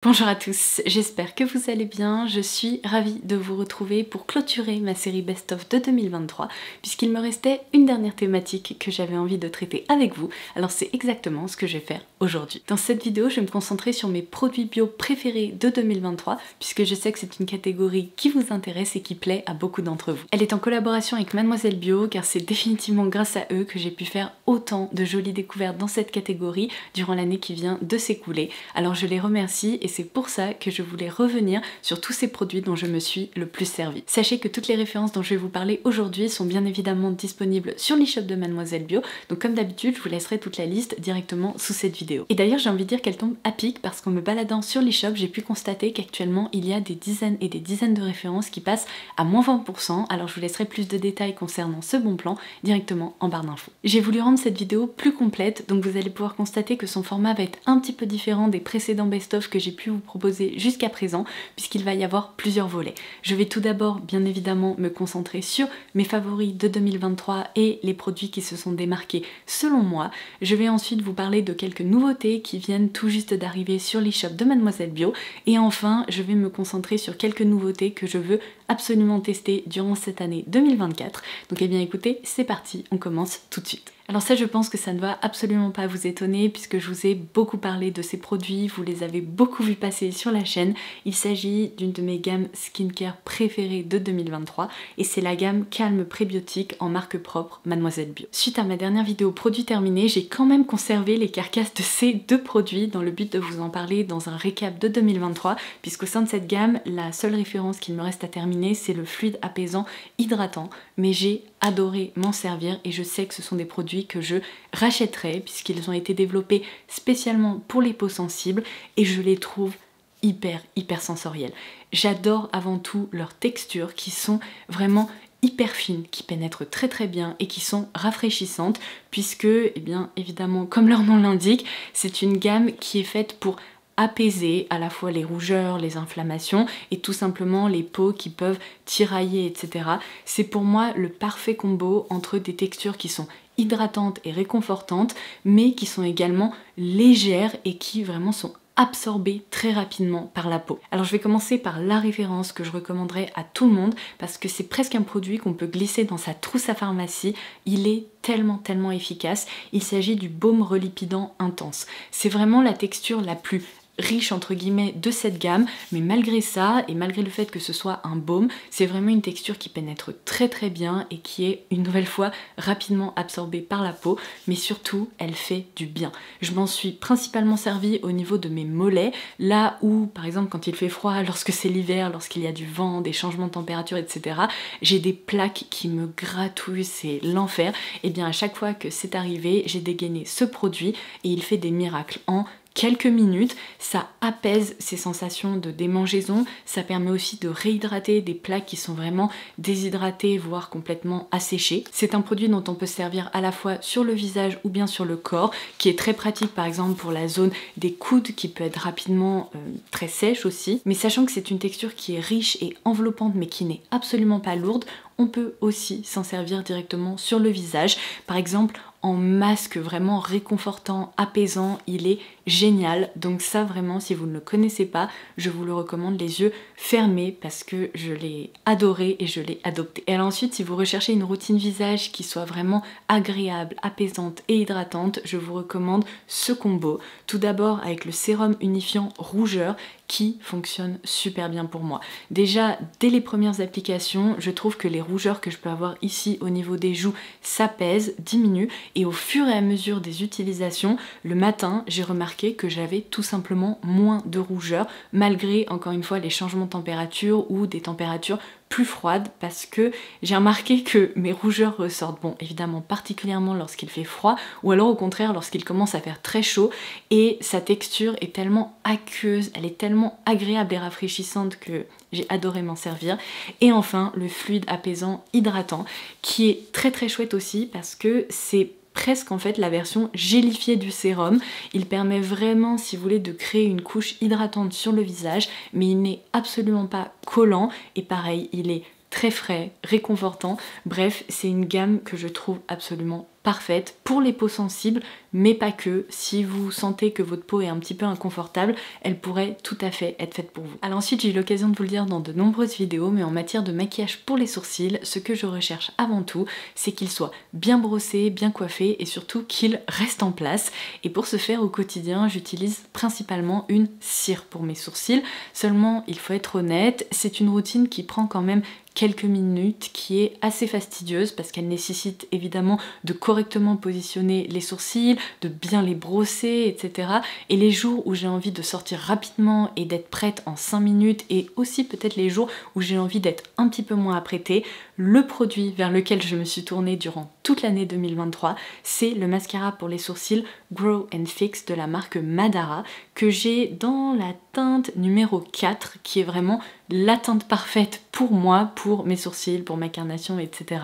Bonjour à tous, j'espère que vous allez bien. Je suis ravie de vous retrouver pour clôturer ma série Best of de 2023 puisqu'il me restait une dernière thématique que j'avais envie de traiter avec vous. Alors c'est exactement ce que je vais faire aujourd'hui. Dans cette vidéo, je vais me concentrer sur mes produits bio préférés de 2023 puisque je sais que c'est une catégorie qui vous intéresse et qui plaît à beaucoup d'entre vous. Elle est en collaboration avec Mademoiselle Bio car c'est définitivement grâce à eux que j'ai pu faire autant de jolies découvertes dans cette catégorie durant l'année qui vient de s'écouler. Alors je les remercie et c'est pour ça que je voulais revenir sur tous ces produits dont je me suis le plus servi. Sachez que toutes les références dont je vais vous parler aujourd'hui sont bien évidemment disponibles sur l'e-shop de Mademoiselle Bio, donc comme d'habitude je vous laisserai toute la liste directement sous cette vidéo. Et d'ailleurs j'ai envie de dire qu'elle tombe à pic parce qu'en me baladant sur l'e-shop j'ai pu constater qu'actuellement il y a des dizaines et des dizaines de références qui passent à moins 20%, alors je vous laisserai plus de détails concernant ce bon plan directement en barre d'infos. J'ai voulu rendre cette vidéo plus complète, donc vous allez pouvoir constater que son format va être un petit peu différent des précédents best-of que j'ai pu vous proposer jusqu'à présent puisqu'il va y avoir plusieurs volets. Je vais tout d'abord bien évidemment me concentrer sur mes favoris de 2023 et les produits qui se sont démarqués selon moi. Je vais ensuite vous parler de quelques nouveautés qui viennent tout juste d'arriver sur l'e-shop de Mademoiselle Bio et enfin je vais me concentrer sur quelques nouveautés que je veux absolument tester durant cette année 2024. Donc eh bien écoutez, c'est parti, on commence tout de suite. Alors ça je pense que ça ne va absolument pas vous étonner puisque je vous ai beaucoup parlé de ces produits, vous les avez beaucoup vus passer sur la chaîne. Il s'agit d'une de mes gammes skincare préférées de 2023 et c'est la gamme Calme Prébiotique en marque propre Mademoiselle Bio. Suite à ma dernière vidéo produit terminé, j'ai quand même conservé les carcasses de ces deux produits dans le but de vous en parler dans un récap de 2023 puisqu'au sein de cette gamme, la seule référence qu'il me reste à terminer c'est le fluide apaisant hydratant, mais j'ai adoré m'en servir et je sais que ce sont des produits que je rachèterai puisqu'ils ont été développés spécialement pour les peaux sensibles et je les trouve hyper sensoriels. J'adore avant tout leurs textures qui sont vraiment hyper fines, qui pénètrent très bien et qui sont rafraîchissantes puisque, eh bien évidemment, comme leur nom l'indique, c'est une gamme qui est faite pour apaiser à la fois les rougeurs, les inflammations et tout simplement les peaux qui peuvent tirailler, etc. C'est pour moi le parfait combo entre des textures qui sont hydratantes et réconfortantes mais qui sont également légères et qui vraiment sont absorbées très rapidement par la peau. Alors je vais commencer par la référence que je recommanderais à tout le monde parce que c'est presque un produit qu'on peut glisser dans sa trousse à pharmacie. Il est tellement efficace. Il s'agit du baume relipidant intense. C'est vraiment la texture la plus riche entre guillemets de cette gamme, mais malgré ça et malgré le fait que ce soit un baume, c'est vraiment une texture qui pénètre très bien et qui est une nouvelle fois rapidement absorbée par la peau, mais surtout elle fait du bien. Je m'en suis principalement servie au niveau de mes mollets, là où par exemple quand il fait froid, lorsque c'est l'hiver, lorsqu'il y a du vent, des changements de température, etc., j'ai des plaques qui me gratouillent, c'est l'enfer. Et bien à chaque fois que c'est arrivé, j'ai dégainé ce produit et il fait des miracles en quelques minutes. Ça apaise ces sensations de démangeaison, ça permet aussi de réhydrater des plaques qui sont vraiment déshydratées voire complètement asséchées. C'est un produit dont on peut se servir à la fois sur le visage ou bien sur le corps, qui est très pratique par exemple pour la zone des coudes qui peut être rapidement très sèche aussi, mais sachant que c'est une texture qui est riche et enveloppante mais qui n'est absolument pas lourde, on peut aussi s'en servir directement sur le visage. Par exemple, en masque vraiment réconfortant, apaisant, il est génial. Donc ça vraiment, si vous ne le connaissez pas, je vous le recommande les yeux fermés parce que je l'ai adoré et je l'ai adopté. Et alors ensuite, si vous recherchez une routine visage qui soit vraiment agréable, apaisante et hydratante, je vous recommande ce combo. Tout d'abord avec le sérum unifiant rougeur qui fonctionne super bien pour moi. Déjà, dès les premières applications, je trouve que les rougeurs que je peux avoir ici au niveau des joues s'apaisent, diminuent, et au fur et à mesure des utilisations, le matin, j'ai remarqué que j'avais tout simplement moins de rougeurs, malgré, encore une fois, les changements de température ou des températures plus froide parce que j'ai remarqué que mes rougeurs ressortent, bon évidemment particulièrement lorsqu'il fait froid ou alors au contraire lorsqu'il commence à faire très chaud, et sa texture est tellement aqueuse, elle est tellement agréable et rafraîchissante que j'ai adoré m'en servir. Et enfin le fluide apaisant hydratant qui est très chouette aussi parce que c'est presque en fait la version gélifiée du sérum. Il permet vraiment, si vous voulez, de créer une couche hydratante sur le visage, mais il n'est absolument pas collant et pareil, il est très frais, réconfortant. Bref, c'est une gamme que je trouve absolument parfaite pour les peaux sensibles, mais pas que. Si vous sentez que votre peau est un petit peu inconfortable, elle pourrait tout à fait être faite pour vous. Alors ensuite, j'ai eu l'occasion de vous le dire dans de nombreuses vidéos, mais en matière de maquillage pour les sourcils, ce que je recherche avant tout, c'est qu'ils soient bien brossés, bien coiffés et surtout qu'ils restent en place. Et pour ce faire au quotidien, j'utilise principalement une cire pour mes sourcils. Seulement, il faut être honnête, c'est une routine qui prend quand même quelques minutes, qui est assez fastidieuse parce qu'elle nécessite évidemment de correctement positionner les sourcils, de bien les brosser, etc. Et les jours où j'ai envie de sortir rapidement et d'être prête en 5 minutes, et aussi peut-être les jours où j'ai envie d'être un petit peu moins apprêtée, le produit vers lequel je me suis tournée durant toute l'année 2023, c'est le mascara pour les sourcils Grow and Fix de la marque Madara, que j'ai dans la teinte numéro 4, qui est vraiment la teinte parfaite pour moi, pour mes sourcils, pour ma carnation, etc.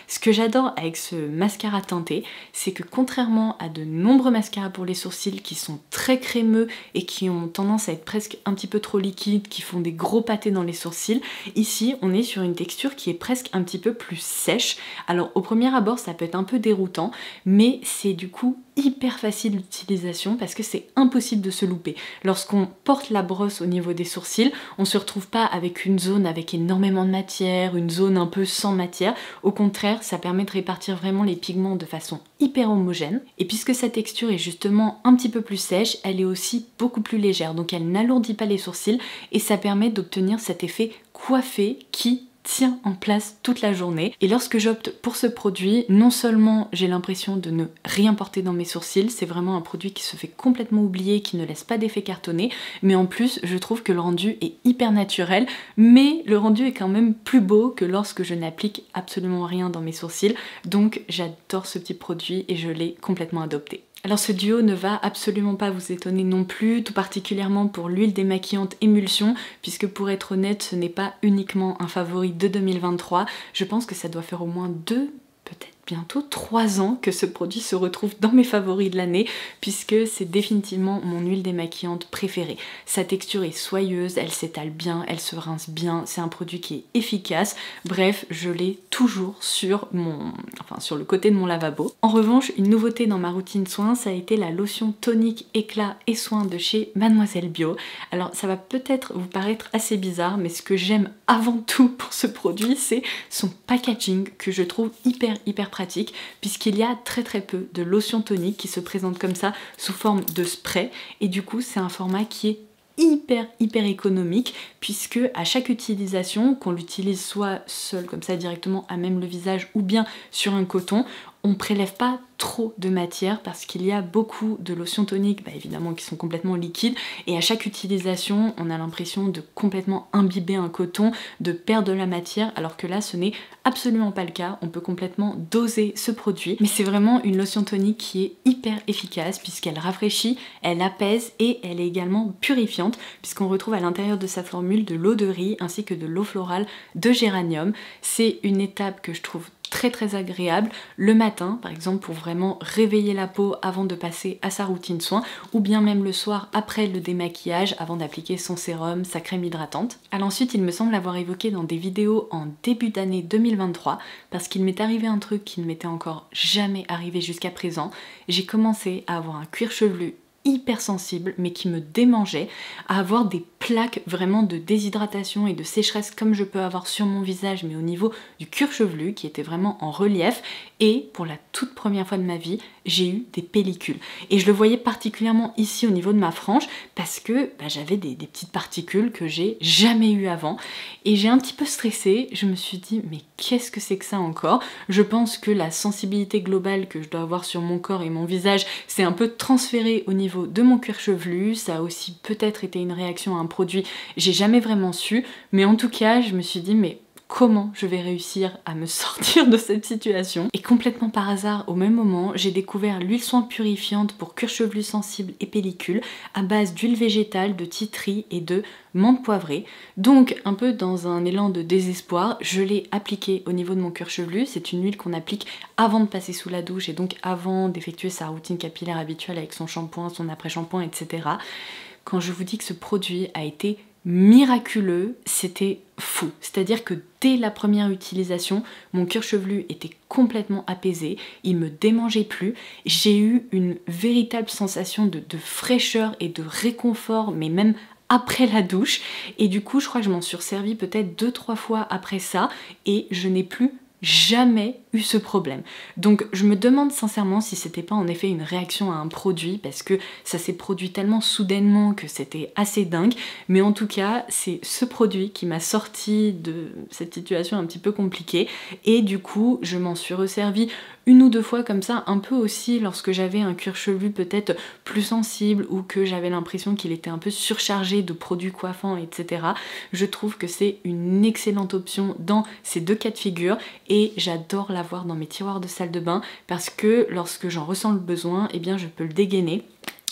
Ce que j'adore avec ce mascara teinté, c'est que contrairement à de nombreux mascaras pour les sourcils qui sont très crémeux et qui ont tendance à être presque un petit peu trop liquides, qui font des gros pâtés dans les sourcils, ici on est sur une texture qui est presque un petit peu plus sèche. Alors au premier abord ça peut être un peu déroutant, mais c'est du coup hyper facile d'utilisation parce que c'est impossible de se louper. Lorsqu'on porte la brosse au niveau des sourcils, on se retrouve pas avec une zone avec énormément de matière, une zone un peu sans matière. Au contraire, ça permet de répartir vraiment les pigments de façon hyper homogène. Et puisque sa texture est justement un petit peu plus sèche, elle est aussi beaucoup plus légère, donc elle n'alourdit pas les sourcils et ça permet d'obtenir cet effet coiffé qui tient en place toute la journée. Et lorsque j'opte pour ce produit, non seulement j'ai l'impression de ne rien porter dans mes sourcils, c'est vraiment un produit qui se fait complètement oublier, qui ne laisse pas d'effet cartonné, mais en plus je trouve que le rendu est hyper naturel, mais le rendu est quand même plus beau que lorsque je n'applique absolument rien dans mes sourcils, donc j'adore ce petit produit et je l'ai complètement adopté. Alors ce duo ne va absolument pas vous étonner non plus, tout particulièrement pour l'huile démaquillante émulsion, puisque pour être honnête, ce n'est pas uniquement un favori de 2023, je pense que ça doit faire au moins 2, peut-être bientôt 3 ans que ce produit se retrouve dans mes favoris de l'année, puisque c'est définitivement mon huile démaquillante préférée. Sa texture est soyeuse, elle s'étale bien, elle se rince bien, c'est un produit qui est efficace, bref, je l'ai toujours sur le côté de mon lavabo. En revanche, une nouveauté dans ma routine soins, ça a été la lotion tonique éclat et soin de chez Mademoiselle Bio. Alors ça va peut-être vous paraître assez bizarre, mais ce que j'aime avant tout pour ce produit, c'est son packaging que je trouve hyper pratique, puisqu'il y a très peu de lotion tonique qui se présente comme ça sous forme de spray, et du coup c'est un format qui est hyper économique, puisque à chaque utilisation, qu'on l'utilise soit seul comme ça directement à même le visage ou bien sur un coton, on prélève pas trop de matière parce qu'il y a beaucoup de lotions toniques évidemment qui sont complètement liquides, et à chaque utilisation on a l'impression de complètement imbiber un coton, de perdre de la matière, alors que là ce n'est absolument pas le cas. On peut complètement doser ce produit, mais c'est vraiment une lotion tonique qui est hyper efficace puisqu'elle rafraîchit, elle apaise et elle est également purifiante, puisqu'on retrouve à l'intérieur de sa formule de l'eau de riz ainsi que de l'eau florale de géranium. C'est une étape que je trouve très agréable le matin par exemple, pour vraiment réveiller la peau avant de passer à sa routine soin, ou bien même le soir après le démaquillage avant d'appliquer son sérum, sa crème hydratante. Alors ensuite, il me semble l'avoir évoqué dans des vidéos en début d'année 2023, parce qu'il m'est arrivé un truc qui ne m'était encore jamais arrivé jusqu'à présent. J'ai commencé à avoir un cuir chevelu hyper sensible, mais qui me démangeait, à avoir des plaques vraiment de déshydratation et de sécheresse comme je peux avoir sur mon visage, mais au niveau du cuir chevelu qui était vraiment en relief. Et pour la toute première fois de ma vie, j'ai eu des pellicules, et je le voyais particulièrement ici au niveau de ma frange parce que j'avais des petites particules que j'ai jamais eu avant, et j'ai un petit peu stressé. Je me suis dit mais qu'est-ce que c'est que ça encore? Je pense que la sensibilité globale que je dois avoir sur mon corps et mon visage s'est un peu transférée au niveau de mon cuir chevelu. Ça a aussi peut-être été une réaction à un produit, j'ai jamais vraiment su, mais en tout cas je me suis dit mais comment je vais réussir à me sortir de cette situation? Et complètement par hasard, au même moment, j'ai découvert l'huile soin purifiante pour cuir chevelu sensible et pellicule à base d'huile végétale, de titri et de menthe poivrée. Donc un peu dans un élan de désespoir, je l'ai appliquée au niveau de mon cuir chevelu. C'est une huile qu'on applique avant de passer sous la douche et donc avant d'effectuer sa routine capillaire habituelle avec son shampoing, son après-shampoing, etc. Quand je vous dis que ce produit a été miraculeux, c'était fou. C'est-à-dire que dès la première utilisation, mon cuir chevelu était complètement apaisé, il me démangeait plus, j'ai eu une véritable sensation de fraîcheur et de réconfort, mais même après la douche, et du coup je crois que je m'en suis servi peut-être 2-3 fois après ça, et je n'ai plus jamais eu ce problème. Donc je me demande sincèrement si c'était pas en effet une réaction à un produit, parce que ça s'est produit tellement soudainement que c'était assez dingue, mais en tout cas c'est ce produit qui m'a sorti de cette situation un petit peu compliquée, et du coup je m'en suis resservi 1 ou 2 fois comme ça, un peu aussi lorsque j'avais un cuir chevelu peut-être plus sensible ou que j'avais l'impression qu'il était un peu surchargé de produits coiffants, etc. Je trouve que c'est une excellente option dans ces 2 cas de figure, et j'adore l'avoir dans mes tiroirs de salle de bain parce que lorsque j'en ressens le besoin, eh bien je peux le dégainer.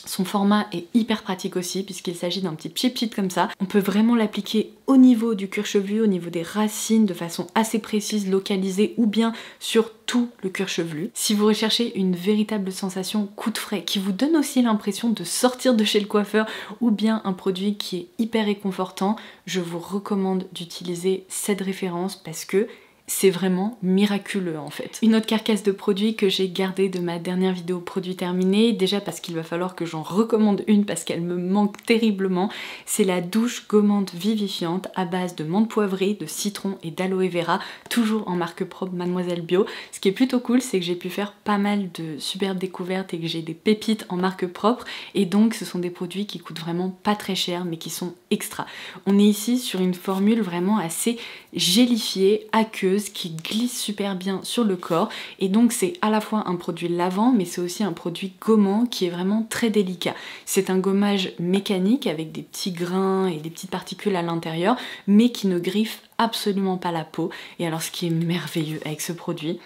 Son format est hyper pratique aussi puisqu'il s'agit d'un petit pchit comme ça. On peut vraiment l'appliquer au niveau du cuir chevelu, au niveau des racines de façon assez précise, localisée, ou bien sur tout le cuir chevelu. Si vous recherchez une véritable sensation coup de frais qui vous donne aussi l'impression de sortir de chez le coiffeur, ou bien un produit qui est hyper réconfortant, je vous recommande d'utiliser cette référence parce que c'est vraiment miraculeux en fait. Une autre carcasse de produits que j'ai gardée de ma dernière vidéo produit terminé, déjà parce qu'il va falloir que j'en recommande une parce qu'elle me manque terriblement, c'est la douche gommante vivifiante à base de menthe poivrée, de citron et d'aloe vera, toujours en marque propre Mademoiselle Bio. Ce qui est plutôt cool, c'est que j'ai pu faire pas mal de superbes découvertes et que j'ai des pépites en marque propre, et donc ce sont des produits qui coûtent vraiment pas très cher mais qui sont extra. On est ici sur une formule vraiment assez gélifiée, aqueuse, qui glisse super bien sur le corps, et donc c'est à la fois un produit lavant mais c'est aussi un produit gommant qui est vraiment très délicat. C'est un gommage mécanique avec des petits grains et des petites particules à l'intérieur, mais qui ne griffe absolument pas la peau. Et alors ce qui est merveilleux avec ce produit,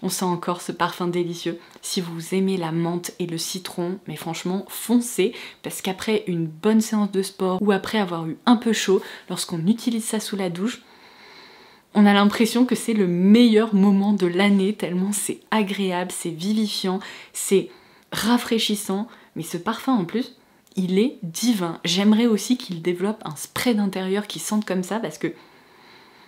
on sent encore ce parfum délicieux. Si vous aimez la menthe et le citron, mais franchement foncez, parce qu'après une bonne séance de sport ou après avoir eu un peu chaud, lorsqu'on utilise ça sous la douche, on a l'impression que c'est le meilleur moment de l'année, tellement c'est agréable, c'est vivifiant, c'est rafraîchissant, mais ce parfum en plus, il est divin. J'aimerais aussi qu'il développe un spray d'intérieur qui sente comme ça, parce que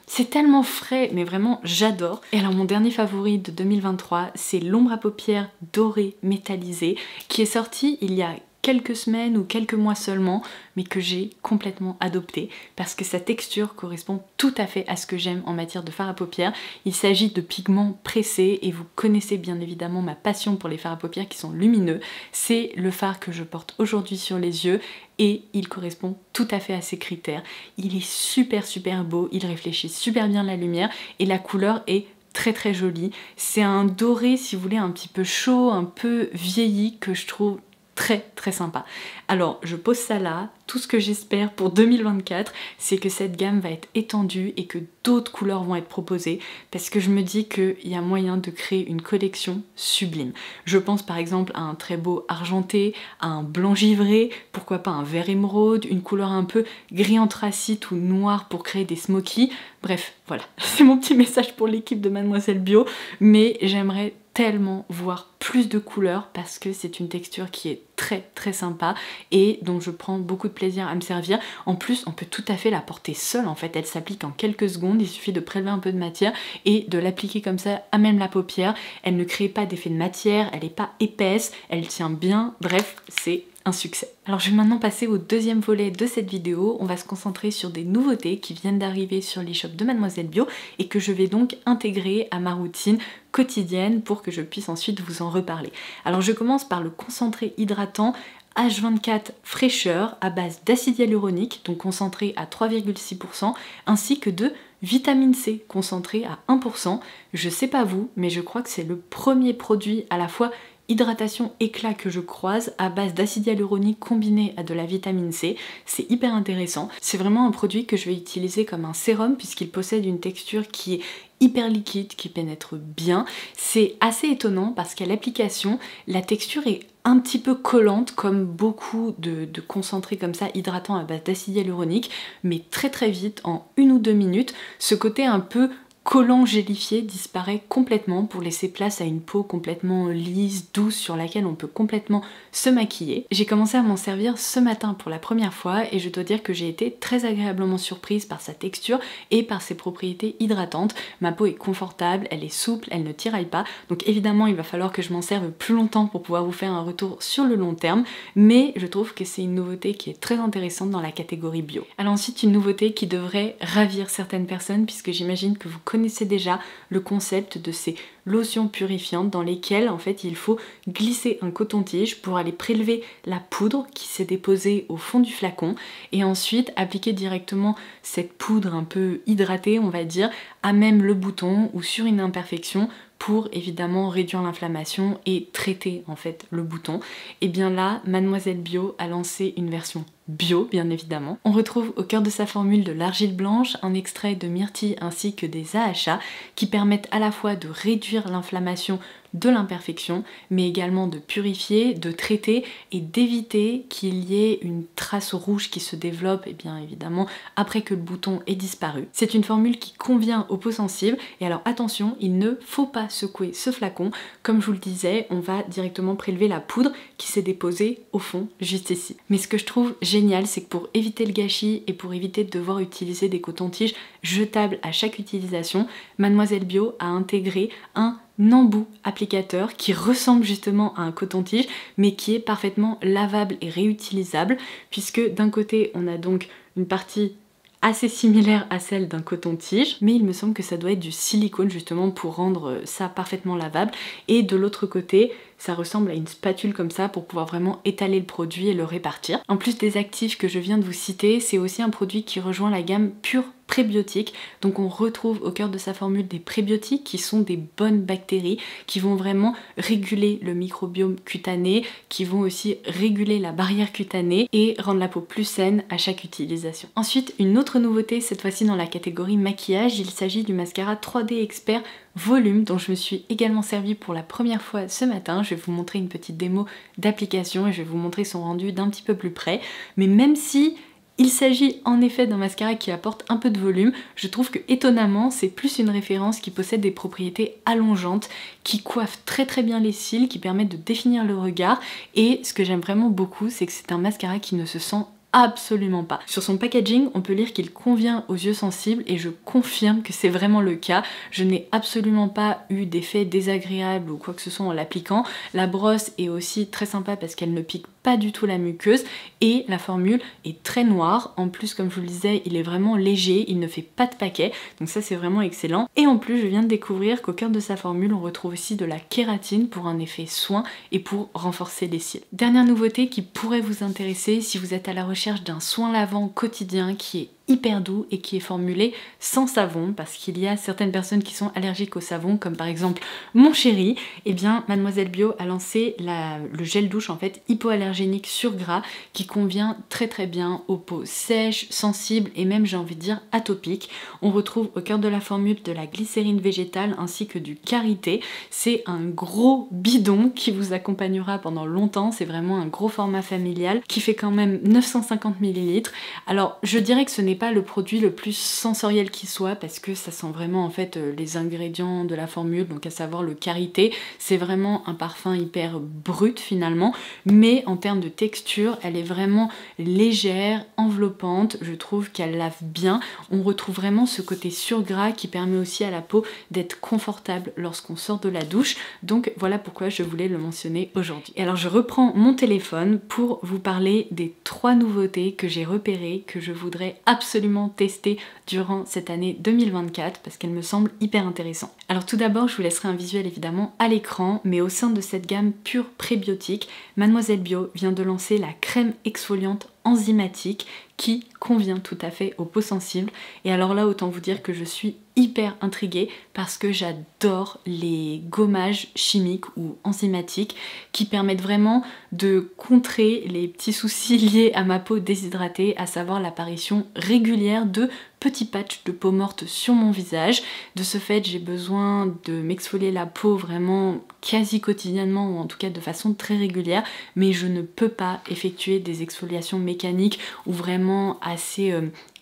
c'est tellement frais, mais vraiment j'adore. Et alors mon dernier favori de 2023, c'est l'ombre à paupières dorée métallisée, qui est sorti il y a quelques semaines ou quelques mois seulement, mais que j'ai complètement adopté parce que sa texture correspond tout à fait à ce que j'aime en matière de fard à paupières. Il s'agit de pigments pressés, et vous connaissez bien évidemment ma passion pour les fards à paupières qui sont lumineux. C'est le fard que je porte aujourd'hui sur les yeux et il correspond tout à fait à ces critères. Il est super beau, il réfléchit super bien la lumière et la couleur est très jolie. C'est un doré, si vous voulez, un petit peu chaud, un peu vieilli, que je trouve très sympa. Alors je pose ça là, tout ce que j'espère pour 2024, c'est que cette gamme va être étendue et que d'autres couleurs vont être proposées, parce que je me dis qu'il y a moyen de créer une collection sublime. Je pense par exemple à un très beau argenté, à un blanc givré, pourquoi pas un vert émeraude, une couleur un peu gris anthracite ou noir pour créer des smokies. Bref, voilà, c'est mon petit message pour l'équipe de Mademoiselle Bio, mais j'aimerais tellement voir plus de couleurs parce que c'est une texture qui est très sympa et dont je prends beaucoup de plaisir à me servir. En plus, on peut tout à fait la porter seule en fait, elle s'applique en quelques secondes, il suffit de prélever un peu de matière et de l'appliquer comme ça à même la paupière. Elle ne crée pas d'effet de matière, elle n'est pas épaisse, elle tient bien, bref, c'est un succès. Alors je vais maintenant passer au deuxième volet de cette vidéo. On va se concentrer sur des nouveautés qui viennent d'arriver sur l'e-shop de Mademoiselle Bio et que je vais donc intégrer à ma routine quotidienne pour que je puisse ensuite vous en reparler. Alors je commence par le concentré hydratant H24 fraîcheur à base d'acide hyaluronique, donc concentré à 3,6%, ainsi que de vitamine C concentré à 1%. Je sais pas vous, mais je crois que c'est le premier produit à la fois hydratation éclat que je croise à base d'acide hyaluronique combiné à de la vitamine C. C'est hyper intéressant. C'est vraiment un produit que je vais utiliser comme un sérum puisqu'il possède une texture qui est hyper liquide, qui pénètre bien. C'est assez étonnant parce qu'à l'application, la texture est un petit peu collante comme beaucoup de concentrés comme ça hydratants à base d'acide hyaluronique, mais très vite, en 1 ou 2 minutes, ce côté un peu collant gélifié disparaît complètement pour laisser place à une peau complètement lisse, douce, sur laquelle on peut complètement se maquiller. J'ai commencé à m'en servir ce matin pour la première fois et je dois dire que j'ai été très agréablement surprise par sa texture et par ses propriétés hydratantes. Ma peau est confortable, elle est souple, elle ne tiraille pas, donc évidemment il va falloir que je m'en serve plus longtemps pour pouvoir vous faire un retour sur le long terme, mais je trouve que c'est une nouveauté qui est très intéressante dans la catégorie bio. Alors ensuite, une nouveauté qui devrait ravir certaines personnes, puisque j'imagine que vous connaissez déjà le concept de ces lotions purifiantes dans lesquelles en fait il faut glisser un coton-tige pour aller prélever la poudre qui s'est déposée au fond du flacon et ensuite appliquer directement cette poudre un peu hydratée, on va dire, à même le bouton ou sur une imperfection pour évidemment réduire l'inflammation et traiter en fait le bouton. Et bien là, Mademoiselle Bio a lancé une version bio bien évidemment. On retrouve au cœur de sa formule de l'argile blanche, un extrait de myrtille ainsi que des AHA qui permettent à la fois de réduire l'inflammation de l'imperfection, mais également de purifier, de traiter et d'éviter qu'il y ait une trace rouge qui se développe, et bien évidemment après que le bouton ait disparu. C'est une formule qui convient aux peaux sensibles, et alors attention, il ne faut pas secouer ce flacon. Comme je vous le disais, on va directement prélever la poudre qui s'est déposée au fond, juste ici. Mais ce que je trouve génial, c'est que pour éviter le gâchis et pour éviter de devoir utiliser des cotons-tiges jetables à chaque utilisation, Mademoiselle Bio a intégré un embout applicateur qui ressemble justement à un coton-tige mais qui est parfaitement lavable et réutilisable, puisque d'un côté on a donc une partie assez similaire à celle d'un coton-tige, mais il me semble que ça doit être du silicone justement pour rendre ça parfaitement lavable, et de l'autre côté ça ressemble à une spatule comme ça pour pouvoir vraiment étaler le produit et le répartir. En plus des actifs que je viens de vous citer, c'est aussi un produit qui rejoint la gamme pure prébiotiques, donc on retrouve au cœur de sa formule des prébiotiques qui sont des bonnes bactéries qui vont vraiment réguler le microbiome cutané, qui vont aussi réguler la barrière cutanée et rendre la peau plus saine à chaque utilisation. Ensuite, une autre nouveauté, cette fois-ci dans la catégorie maquillage, il s'agit du mascara 3D Expert Volume dont je me suis également servi pour la première fois ce matin. Je vais vous montrer une petite démo d'application et je vais vous montrer son rendu d'un petit peu plus près, mais même si il s'agit en effet d'un mascara qui apporte un peu de volume, je trouve que étonnamment c'est plus une référence qui possède des propriétés allongeantes, qui coiffe très bien les cils, qui permettent de définir le regard, et ce que j'aime vraiment beaucoup c'est que c'est un mascara qui ne se sent absolument pas. Sur son packaging, on peut lire qu'il convient aux yeux sensibles et je confirme que c'est vraiment le cas. Je n'ai absolument pas eu d'effet désagréable ou quoi que ce soit en l'appliquant. La brosse est aussi très sympa parce qu'elle ne pique pas du tout la muqueuse et la formule est très noire. En plus, comme je vous le disais, il est vraiment léger, il ne fait pas de paquet, donc ça c'est vraiment excellent. Et en plus, je viens de découvrir qu'au cœur de sa formule, on retrouve aussi de la kératine pour un effet soin et pour renforcer les cils. Dernière nouveauté qui pourrait vous intéresser si vous êtes à la recherche d'un soin lavant quotidien qui est hyper doux et qui est formulé sans savon, parce qu'il y a certaines personnes qui sont allergiques au savon, comme par exemple mon chéri. Et bien Mademoiselle Bio a lancé le gel douche en fait hypoallergénique sur gras qui convient très bien aux peaux sèches, sensibles et même j'ai envie de dire atopiques. On retrouve au cœur de la formule de la glycérine végétale ainsi que du karité. C'est un gros bidon qui vous accompagnera pendant longtemps, c'est vraiment un gros format familial qui fait quand même 950 ml. Alors je dirais que ce n'est pas le produit le plus sensoriel qui soit parce que ça sent vraiment en fait les ingrédients de la formule, donc à savoir le karité. C'est vraiment un parfum hyper brut finalement, mais en termes de texture elle est vraiment légère, enveloppante, je trouve qu'elle lave bien. On retrouve vraiment ce côté surgras qui permet aussi à la peau d'être confortable lorsqu'on sort de la douche, donc voilà pourquoi je voulais le mentionner aujourd'hui. Et alors je reprends mon téléphone pour vous parler des 3 nouveautés que j'ai repérées, que je voudrais absolument tester durant cette année 2024 parce qu'elle me semble hyper intéressante. Alors tout d'abord, je vous laisserai un visuel évidemment à l'écran, mais au sein de cette gamme pure prébiotique, Mademoiselle Bio vient de lancer la crème exfoliante enzymatique qui convient tout à fait aux peaux sensibles. Et alors là, autant vous dire que je suis hyper intriguée parce que j'adore les gommages chimiques ou enzymatiques qui permettent vraiment de contrer les petits soucis liés à ma peau déshydratée, à savoir l'apparition régulière de petits patchs de peau morte sur mon visage. De ce fait, j'ai besoin de m'exfolier la peau vraiment quasi quotidiennement ou en tout cas de façon très régulière, mais je ne peux pas effectuer des exfoliations mécaniques ou vraiment assez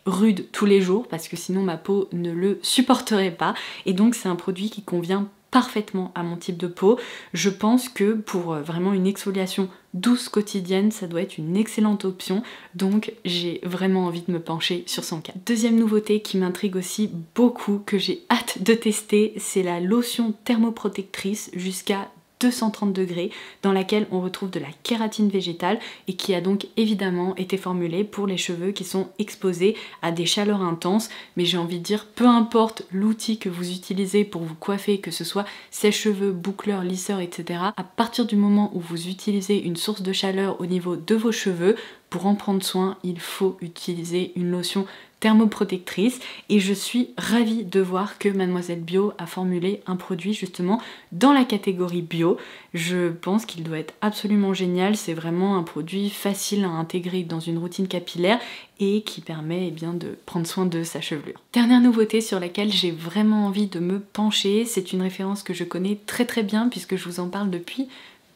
rude tous les jours parce que sinon ma peau ne le supporterait pas, et donc c'est un produit qui convient parfaitement à mon type de peau. Je pense que pour vraiment une exfoliation douce quotidienne, ça doit être une excellente option, donc j'ai vraiment envie de me pencher sur son cas. Deuxième nouveauté qui m'intrigue aussi beaucoup, que j'ai hâte de tester, c'est la lotion thermoprotectrice jusqu'à 230 degrés dans laquelle on retrouve de la kératine végétale et qui a donc évidemment été formulée pour les cheveux qui sont exposés à des chaleurs intenses. Mais j'ai envie de dire, peu importe l'outil que vous utilisez pour vous coiffer, que ce soit sèche-cheveux, boucleur, lisseur, etc. À partir du moment où vous utilisez une source de chaleur au niveau de vos cheveux, pour en prendre soin, il faut utiliser une lotion thermoprotectrice, et je suis ravie de voir que Mademoiselle Bio a formulé un produit justement dans la catégorie bio. Je pense qu'il doit être absolument génial, c'est vraiment un produit facile à intégrer dans une routine capillaire et qui permet bien de prendre soin de sa chevelure. Dernière nouveauté sur laquelle j'ai vraiment envie de me pencher, c'est une référence que je connais très bien puisque je vous en parle depuis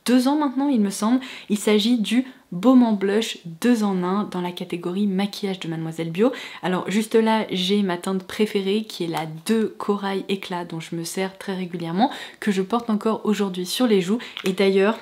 2 ans maintenant il me semble. Il s'agit du Baume en Blush 2 en 1 dans la catégorie maquillage de Mademoiselle Bio. Alors juste là j'ai ma teinte préférée qui est la 2 Corail Éclat dont je me sers très régulièrement, que je porte encore aujourd'hui sur les joues. Et d'ailleurs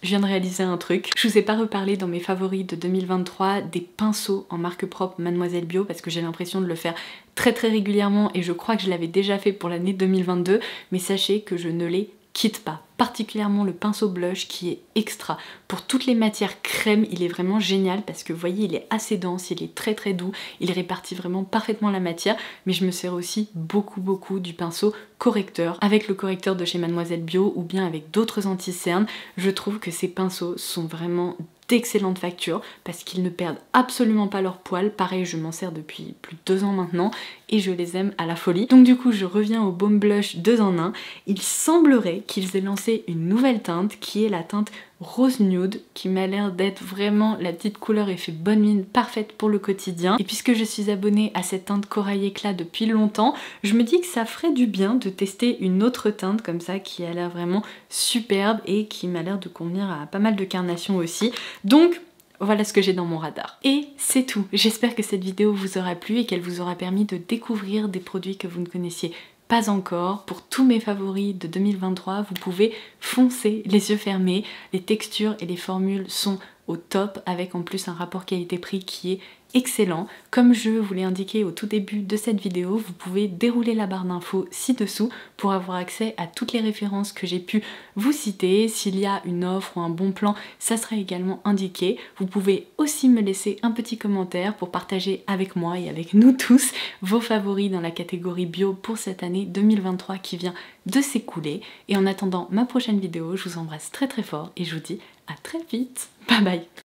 je viens de réaliser un truc. Je vous ai pas reparlé dans mes favoris de 2023 des pinceaux en marque propre Mademoiselle Bio parce que j'ai l'impression de le faire très régulièrement et je crois que je l'avais déjà fait pour l'année 2022, mais sachez que je ne les quitte pas, particulièrement le pinceau blush qui est extra. Pour toutes les matières crème, il est vraiment génial parce que vous voyez, il est assez dense, il est très doux, il répartit vraiment parfaitement la matière, mais je me sers aussi beaucoup du pinceau correcteur, avec le correcteur de chez Mademoiselle Bio ou bien avec d'autres anti-cernes. Je trouve que ces pinceaux sont vraiment d'excellente facture parce qu'ils ne perdent absolument pas leur poil. Pareil, je m'en sers depuis plus de 2 ans maintenant et je les aime à la folie. Donc du coup je reviens au Baume Blush 2 en 1. Il semblerait qu'ils aient lancé une nouvelle teinte qui est la teinte Rose Nude, qui m'a l'air d'être vraiment la petite couleur effet bonne mine parfaite pour le quotidien. Et puisque je suis abonnée à cette teinte Corail Éclat depuis longtemps, je me dis que ça ferait du bien de tester une autre teinte comme ça qui a l'air vraiment superbe et qui m'a l'air de convenir à pas mal de carnations aussi. Donc voilà ce que j'ai dans mon radar. Et c'est tout. J'espère que cette vidéo vous aura plu et qu'elle vous aura permis de découvrir des produits que vous ne connaissiez pas encore. Pour tous mes favoris de 2023, vous pouvez foncer les yeux fermés. Les textures et les formules sont au top, avec en plus un rapport qualité-prix qui est excellent. Comme je vous l'ai indiqué au tout début de cette vidéo, vous pouvez dérouler la barre d'infos ci-dessous pour avoir accès à toutes les références que j'ai pu vous citer. S'il y a une offre ou un bon plan, ça sera également indiqué. Vous pouvez aussi me laisser un petit commentaire pour partager avec moi et avec nous tous vos favoris dans la catégorie bio pour cette année 2023 qui vient de s'écouler. Et en attendant ma prochaine vidéo, je vous embrasse très fort et je vous dis à très vite. Bye bye.